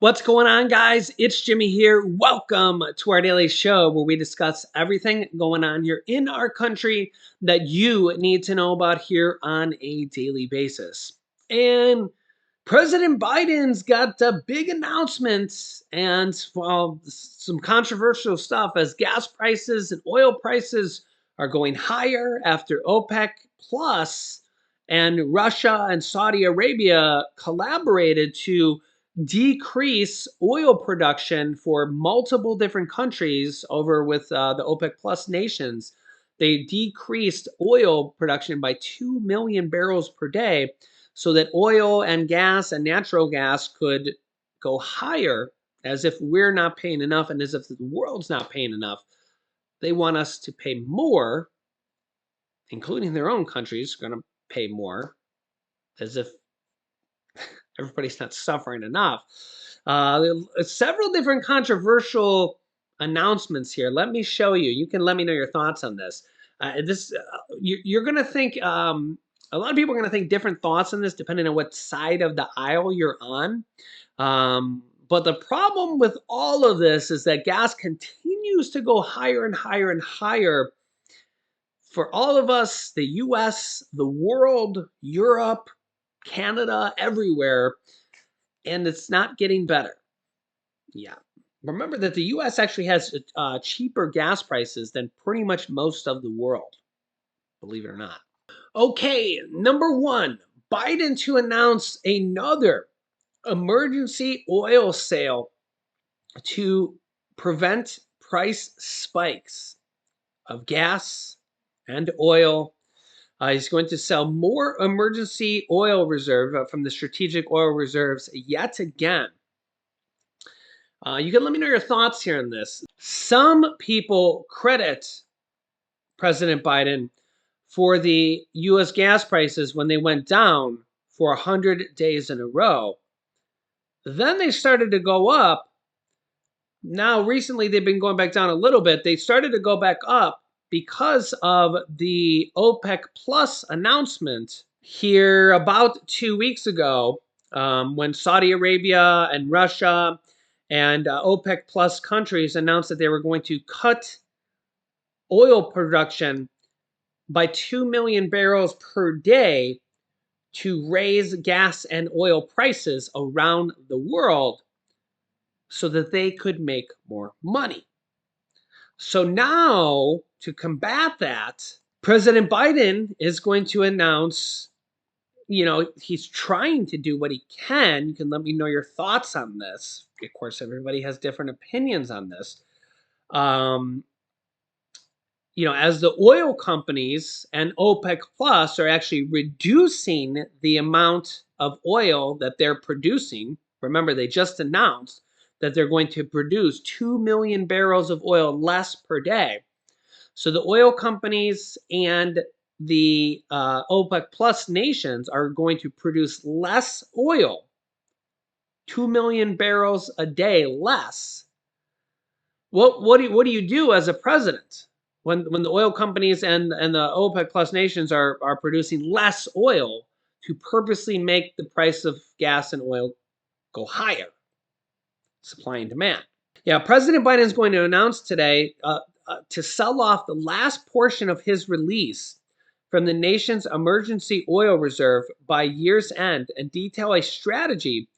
What's going on, guys? It's Jimmy here. Welcome to our daily show where we discuss everything going on here in our country that you need to know about here on a daily basis. And President Biden's got big announcements and, well, some controversial stuff as gas prices and oil prices are going higher after OPEC Plus and Russia and Saudi Arabia collaborated to decrease oil production for multiple different countries over with the OPEC Plus nations. They decreased oil production by 2 million barrels per day so that oil and gas and natural gas could go higher, as if we're not paying enough and as if the world's not paying enough. They want us to pay more, including their own countries are going to pay more, as if everybody's not suffering enough. Several different controversial announcements here. Let me show you. You can let me know your thoughts on this. You're going to think, a lot of people are going to think different thoughts on this depending on what side of the aisle you're on. But the problem with all of this is that gas continues to go higher and higher and higher for all of us, the US, the world, Europe, Canada, everywhere, and it's not getting better. Yeah. Remember that the US actually has cheaper gas prices than pretty much most of the world, believe it or not. Okay, number one, Biden to announce another emergency oil sale to prevent price spikes of gas and oil. He's going to sell more emergency oil reserve from the strategic oil reserves yet again. You can let me know your thoughts here on this. Some people credit President Biden for the U.S. gas prices when they went down for 100 days in a row. Then they started to go up. Now, recently, they've been going back down a little bit. They started to go back up because of the OPEC Plus announcement here about 2 weeks ago, when Saudi Arabia and Russia and OPEC Plus countries announced that they were going to cut oil production by 2 million barrels per day to raise gas and oil prices around the world so that they could make more money. So now, to combat that, President Biden is going to announce, he's trying to do what he can. You can let me know your thoughts on this. Of course, everybody has different opinions on this. As the oil companies and OPEC Plus are actually reducing the amount of oil that they're producing. Remember, they just announced that they're going to produce 2 million barrels of oil less per day. So the oil companies and the OPEC Plus nations are going to produce less oil, 2 million barrels a day less. What do you do as a president when the oil companies and the OPEC Plus nations are producing less oil to purposely make the price of gas and oil go higher? Supply and demand. Yeah, President Biden is going to announce today to sell off the last portion of his release from the nation's emergency oil reserve by year's end and detail a strategy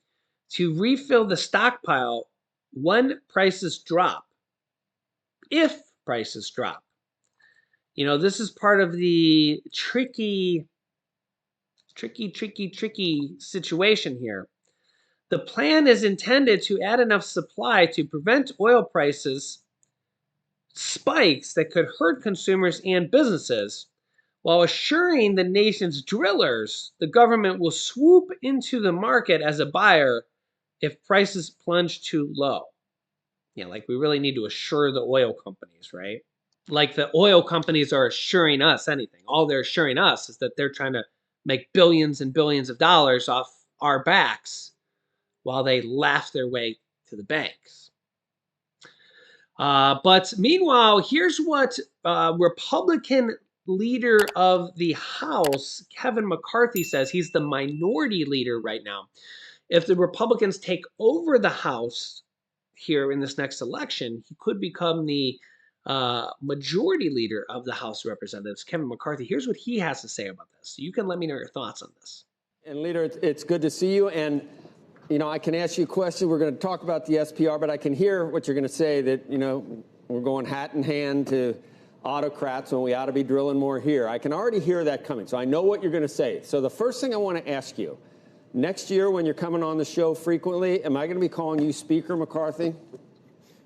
to refill the stockpile when prices drop. If prices drop. This is part of the tricky situation here. The plan is intended to add enough supply to prevent oil prices spikes that could hurt consumers and businesses, while assuring the nation's drillers the government will swoop into the market as a buyer if prices plunge too low. Yeah, like we really need to assure the oil companies, right? Like the oil companies are assuring us anything. All they're assuring us is that they're trying to make billions and billions of dollars off our backs while they laugh their way to the banks. But meanwhile, here's what Republican leader of the House, Kevin McCarthy, says. He's the minority leader right now. If the Republicans take over the House here in this next election, he could become the majority leader of the House of Representatives, Kevin McCarthy. Here's what he has to say about this. You can let me know your thoughts on this. And Leader, it's good to see you. And, I can ask you a question. We're going to talk about the SPR, but I can hear what you're going to say that, we're going hat in hand to autocrats when we ought to be drilling more here. I can already hear that coming. So I know what you're going to say. So the first thing I want to ask you, next year when you're coming on the show frequently, am I going to be calling you Speaker McCarthy?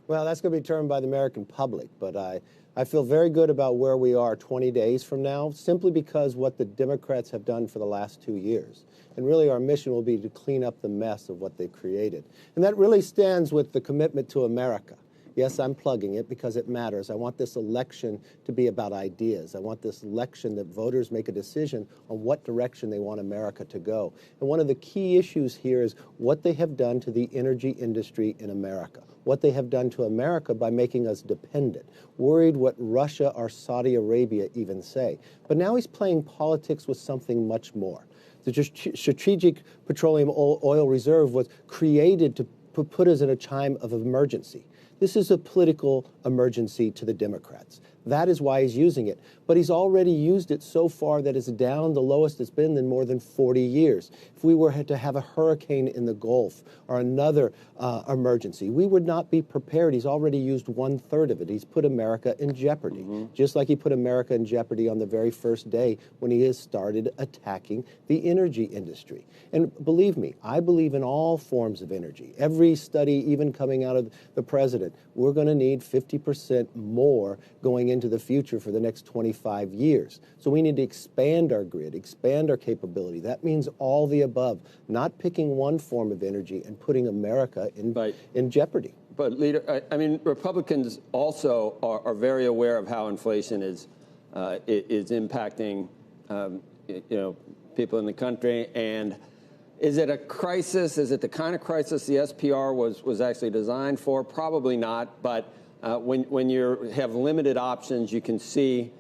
Well, that's going to be determined by the American public, but I feel very good about where we are 20 days from now, simply because what the Democrats have done for the last 2 years. And really our mission will be to clean up the mess of what they've created. And that really stands with the commitment to America. Yes, I'm plugging it because it matters. I want this election to be about ideas. I want this election that voters make a decision on what direction they want America to go. And one of the key issues here is what they have done to the energy industry in America, what they have done to America by making us dependent, worried what Russia or Saudi Arabia even say. But now he's playing politics with something much more. The Strategic Petroleum Oil Reserve was created to put us in a time of emergency. This is a political emergency to the Democrats. That is why he's using it. But he's already used it so far that it's down the lowest it's been in more than 40 years. If we were to have a hurricane in the Gulf or another emergency, we would not be prepared. He's already used 1/3 of it. He's put America in jeopardy, just like he put America in jeopardy on the very first day when he has started attacking the energy industry. And believe me, I believe in all forms of energy. Every study, even coming out of the president, we're going to need 50% more going into the future for the next 25 years. So we need to expand our grid, expand our capability. That means all the above, not picking one form of energy and putting America in jeopardy. But, Leader, I mean, Republicans also are very aware of how inflation is impacting, people in the country. And is it a crisis? Is it the kind of crisis the SPR was actually designed for? Probably not. But when you have limited options, you can see,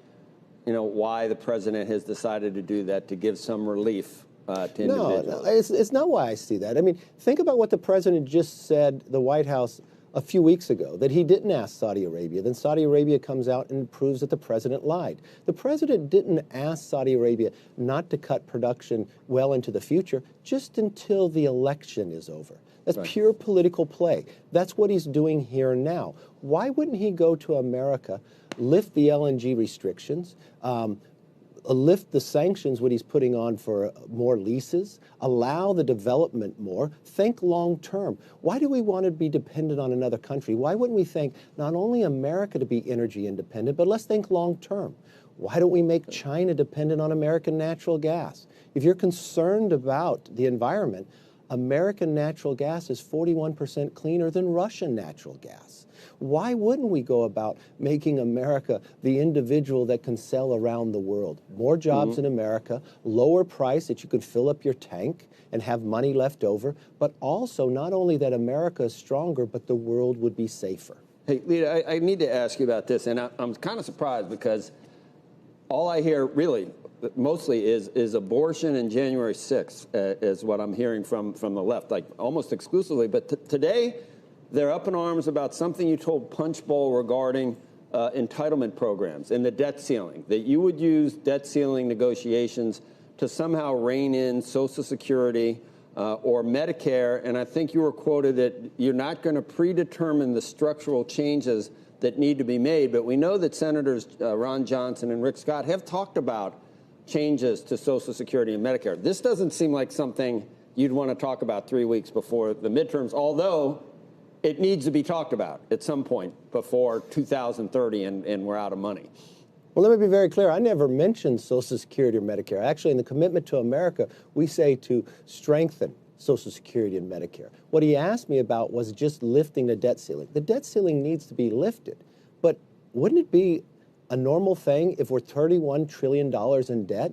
why the president has decided to do that, to give some relief to individuals. No, it's not why I see that. I mean, think about what the president just said, the White House, a few weeks ago, that he didn't ask Saudi Arabia. Then Saudi Arabia comes out and proves that the president lied. The president didn't ask Saudi Arabia not to cut production well into the future, just until the election is over. That's right. Pure political play. That's what he's doing here now. Why wouldn't he go to America, lift the LNG restrictions, lift the sanctions, what he's putting on for more leases, allow the development more, think long term. Why do we want to be dependent on another country? Why wouldn't we think not only America to be energy independent, but let's think long term. Why don't we make China dependent on American natural gas? If you're concerned about the environment, American natural gas is 41% cleaner than Russian natural gas. Why wouldn't we go about making America the individual that can sell around the world? More jobs in America, lower price that you could fill up your tank and have money left over, but also not only that America is stronger, but the world would be safer. Hey, Leader, I need to ask you about this, and I'm kind of surprised because all I hear really mostly is abortion and January 6th is what I'm hearing from the left, like almost exclusively. But today, they're up in arms about something you told Punch Bowl regarding entitlement programs and the debt ceiling, that you would use debt ceiling negotiations to somehow rein in Social Security or Medicare. And I think you were quoted that you're not going to predetermine the structural changes that need to be made. But we know that Senators Ron Johnson and Rick Scott have talked about changes to Social Security and Medicare. This doesn't seem like something you'd want to talk about 3 weeks before the midterms, although it needs to be talked about at some point before 2030 and we're out of money. Well, let me be very clear. I never mentioned Social Security or Medicare. Actually, in the Commitment to America, we say to strengthen Social Security and Medicare. What he asked me about was just lifting the debt ceiling. The debt ceiling needs to be lifted. But wouldn't it be a normal thing if we're $31 trillion in debt,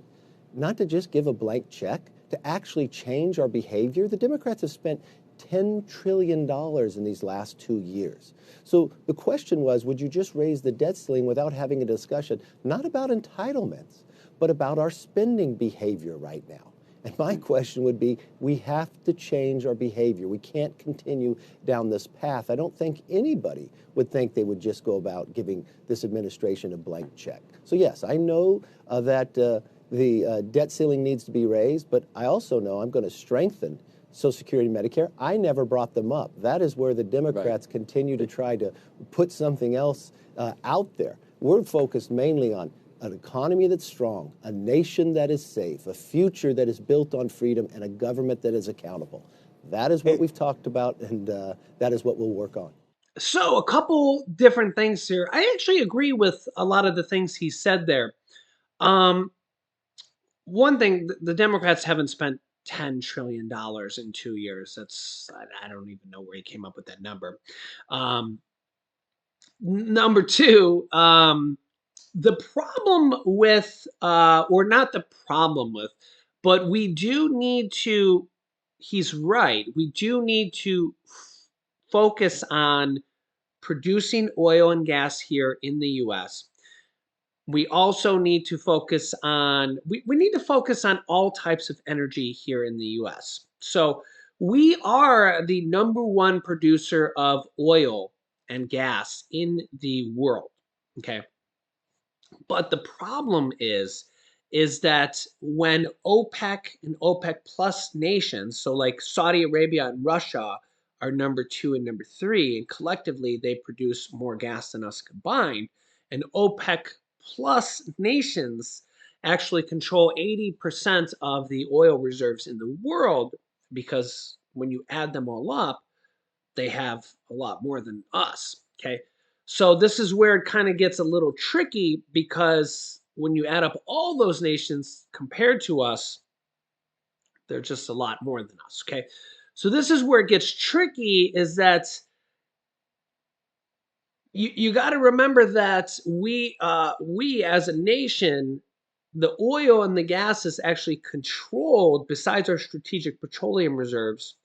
not to just give a blank check, to actually change our behavior? The Democrats have spent $10 trillion in these last 2 years. So the question was, would you just raise the debt ceiling without having a discussion, not about entitlements, but about our spending behavior right now? And my question would be, we have to change our behavior. We can't continue down this path. I don't think anybody would think they would just go about giving this administration a blank check. So yes, I know that the debt ceiling needs to be raised, but I also know I'm going to strengthen Social Security and Medicare. I never brought them up. That is where the Democrats continue to try to put something else out there. We're focused mainly on an economy that's strong, a nation that is safe, a future that is built on freedom, and a government that is accountable. That is what we've talked about, and that is what we'll work on. So, a couple different things here. I actually agree with a lot of the things he said there. Um, One thing, the Democrats haven't spent $10 trillion in 2 years. I don't even know where he came up with that number. Um, Number two, the problem with, or not the problem with, but we do need to, he's right, we do need to focus on producing oil and gas here in the US. We also need to focus on, we need to focus on all types of energy here in the US. So we are the number one producer of oil and gas in the world. Okay. But the problem is that when OPEC and OPEC plus nations, so like Saudi Arabia and Russia are number two and number three, and collectively they produce more gas than us combined, and OPEC plus nations actually control 80% of the oil reserves in the world, because when you add them all up, they have a lot more than us. Okay. So this is where it kind of gets a little tricky, because when you add up all those nations compared to us, they're just a lot more than us. Okay. So this is where it gets tricky, is that you got to remember that we as a nation, the oil and the gas is actually controlled, besides our strategic petroleum reserves,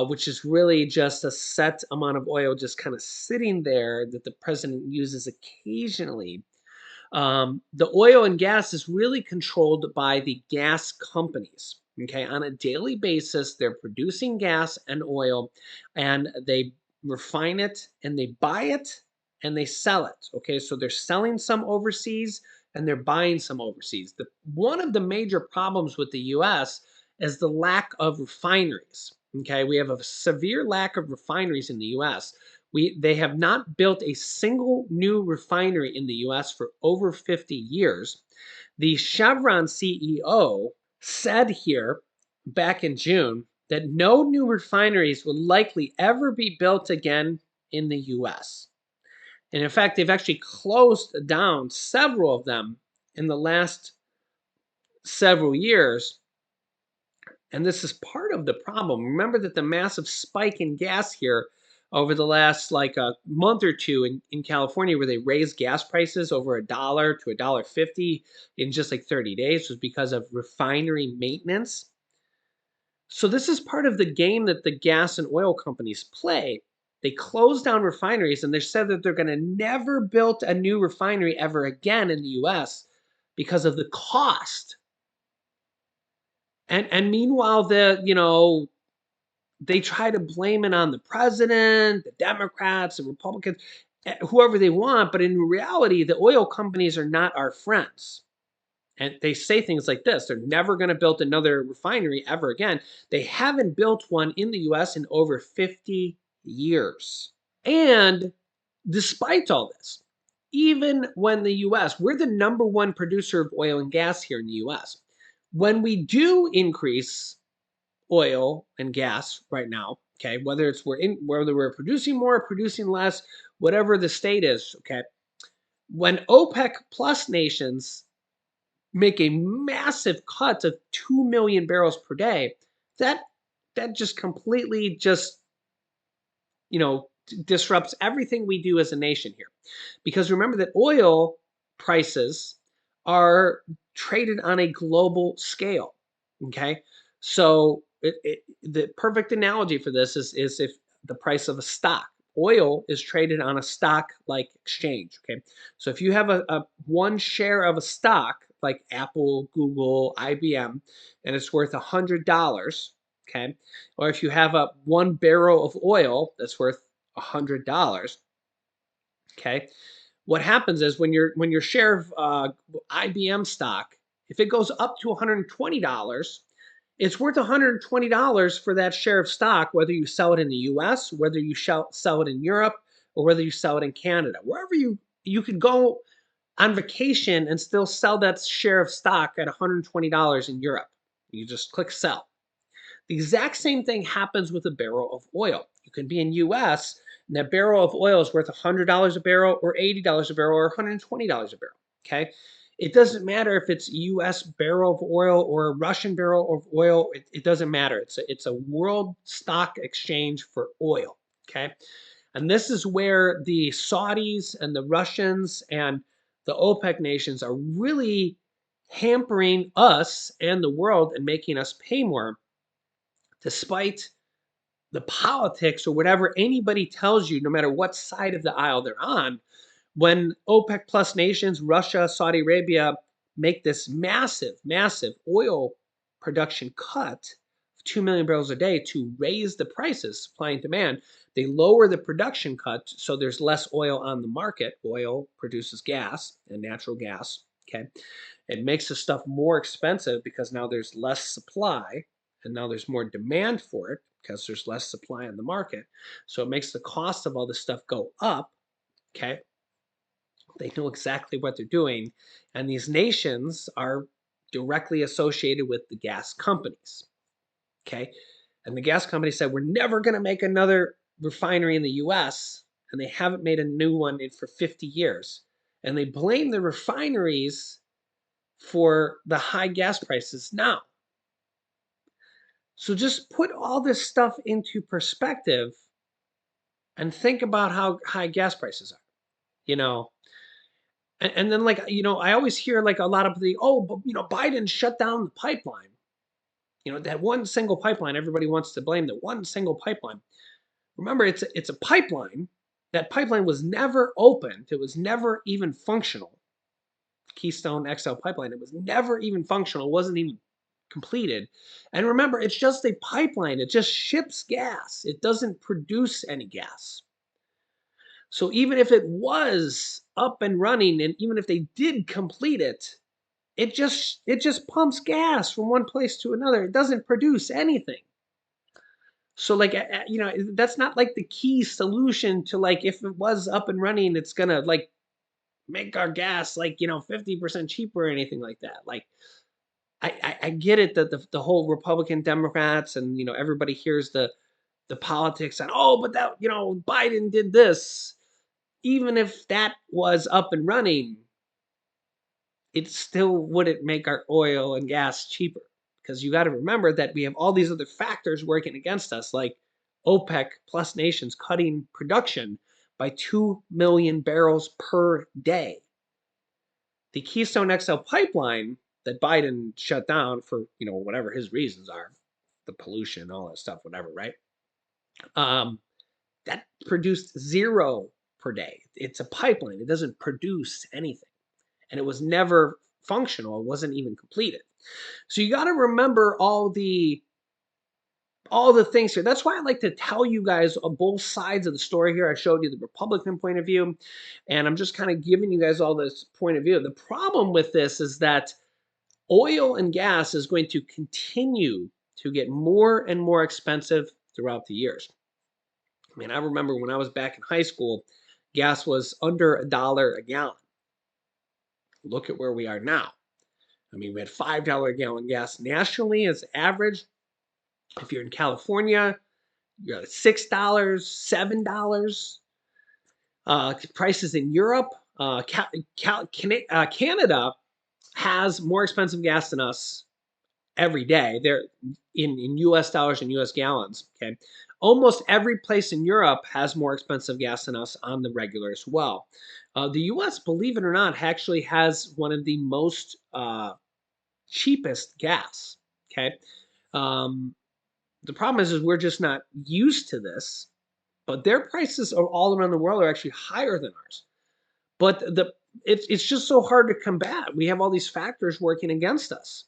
which is really just a set amount of oil just kind of sitting there that the president uses occasionally. The oil and gas is really controlled by the gas companies. Okay, on a daily basis, they're producing gas and oil, and they refine it, and they buy it, and they sell it. Okay, so they're selling some overseas and they're buying some overseas. One of the major problems with the US is the lack of refineries. Okay, we have a severe lack of refineries in the US. They have not built a single new refinery in the US for over 50 years. The Chevron CEO said here back in June that no new refineries will likely ever be built again in the US. And in fact, they've actually closed down several of them in the last several years. And this is part of the problem. Remember that the massive spike in gas here over the last like a month or two in California, where they raised gas prices over $1 to $1.50 in just like 30 days, was because of refinery maintenance. So this is part of the game that the gas and oil companies play. They close down refineries, and they said that they're going to never build a new refinery ever again in the US because of the cost. And meanwhile, they try to blame it on the president, the Democrats, the Republicans, whoever they want. But in reality, the oil companies are not our friends. And they say things like this: they're never going to build another refinery ever again. They haven't built one in the US in over 50 years. And despite all this, even when the US, we're the number one producer of oil and gas here in the US. When we do increase oil and gas right now, okay, whether we're producing more, producing less, whatever the state is, okay, when OPEC plus nations make a massive cut of 2 million barrels per day, that just completely just, disrupts everything we do as a nation here. Because remember that oil prices are traded on a global scale. Okay. So the perfect analogy for this is if the price of a stock, oil is traded on a stock like exchange. Okay. So if you have a one share of a stock like Apple, Google, IBM, and it's worth $100, okay? Or if you have a 1 barrel of oil that's worth $100, okay? What happens is when your share of IBM stock, if it goes up to $120, it's worth $120 for that share of stock, whether you sell it in the US, whether you sell it in Europe, or whether you sell it in Canada. Wherever you could go on vacation and still sell that share of stock at $120 in Europe. You just click sell. The exact same thing happens with a barrel of oil. You can be in US and that barrel of oil is worth $100 a barrel or $80 a barrel or $120 a barrel, okay? It doesn't matter if it's a US barrel of oil or a Russian barrel of oil. It doesn't matter. It's a world stock exchange for oil, okay? And this is where the Saudis and the Russians and the OPEC nations are really hampering us and the world and making us pay more despite the politics or whatever anybody tells you, no matter what side of the aisle they're on. When OPEC plus nations, Russia, Saudi Arabia, make this massive, massive oil production cut of 2 million barrels a day to raise the prices, supply and demand, they lower the production cut so there's less oil on the market. Oil produces gas and natural gas, okay? It makes the stuff more expensive because now there's less supply and now there's more demand for it because there's less supply on the market. So it makes the cost of all this stuff go up, okay? They know exactly what they're doing. And these nations are directly associated with the gas companies, okay? And the gas company said, we're never going to make another refinery in the US. And they haven't made a new one for 50 years. And they blame the refineries for the high gas prices now. So just put all this stuff into perspective and think about how high gas prices are, you know. And then, like, I always hear like a lot of Biden shut down the pipeline. That one single pipeline, everybody wants to blame the one single pipeline. Remember, it's a pipeline. That pipeline was never opened. It was never even functional. Keystone XL pipeline. It was never even functional. It wasn't even completed. And remember, it's just a pipeline. It just ships gas. It doesn't produce any gas. So even if it was up and running, and even if they did complete it, it just pumps gas from one place to another. It doesn't produce anything. So like that's not like the key solution to, like, if it was up and running, it's gonna like make our gas like 50% cheaper or anything like that. Like I get it that the whole Republican Democrats and everybody hears the politics and, oh, but that Biden did this. Even if that was up and running, it still wouldn't make our oil and gas cheaper, because you got to remember that we have all these other factors working against us, like OPEC plus nations cutting production by 2 million barrels per day. The Keystone XL pipeline that Biden shut down for, whatever his reasons are, the pollution, all that stuff, whatever, right? That produced 0 per day. It's a pipeline. It doesn't produce anything. And it was never functional. It wasn't even completed. So you got to remember all the things here. That's why I like to tell you guys on both sides of the story here. I showed you the Republican point of view, and I'm just kind of giving you guys all this point of view. The problem with this is that oil and gas is going to continue to get more and more expensive throughout the years. I mean, I remember when I was back in high school, gas was under $1 a gallon. Look at where we are now. I mean, we had $5 a gallon gas nationally as average. If you're in California, you're at $6, $7. Prices in Europe, Canada has more expensive gas than us every day. They're in US dollars and US gallons. Okay. Almost every place in Europe has more expensive gas than us on the regular as well. The US, believe it or not, actually has one of the most cheapest gas. Okay. The problem is we're just not used to this, but their prices all around the world are actually higher than ours. But it's just so hard to combat. We have all these factors working against us.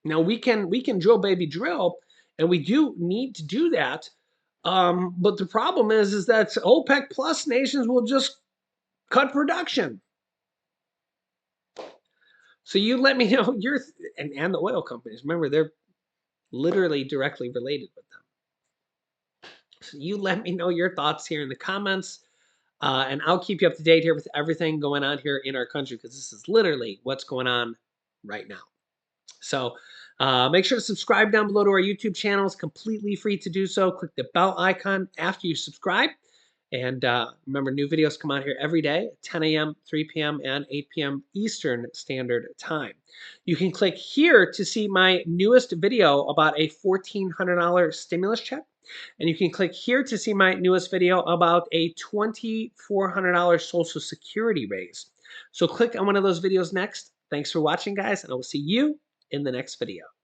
Now we can drill baby drill, and we do need to do that. But the problem is that OPEC plus nations will just cut production. So you let me know your and the oil companies. Remember, they're literally directly related with them. So you let me know your thoughts here in the comments, and I'll keep you up to date here with everything going on here in our country, because this is literally what's going on right now. So make sure to subscribe down below to our YouTube channel. It's completely free to do so. Click the bell icon after you subscribe. And remember, new videos come out here every day at 10 a.m., 3 p.m., and 8 p.m. Eastern Standard Time. You can click here to see my newest video about a $1,400 stimulus check. And you can click here to see my newest video about a $2,400 Social Security raise. So click on one of those videos next. Thanks for watching, guys, and I will see you in the next video.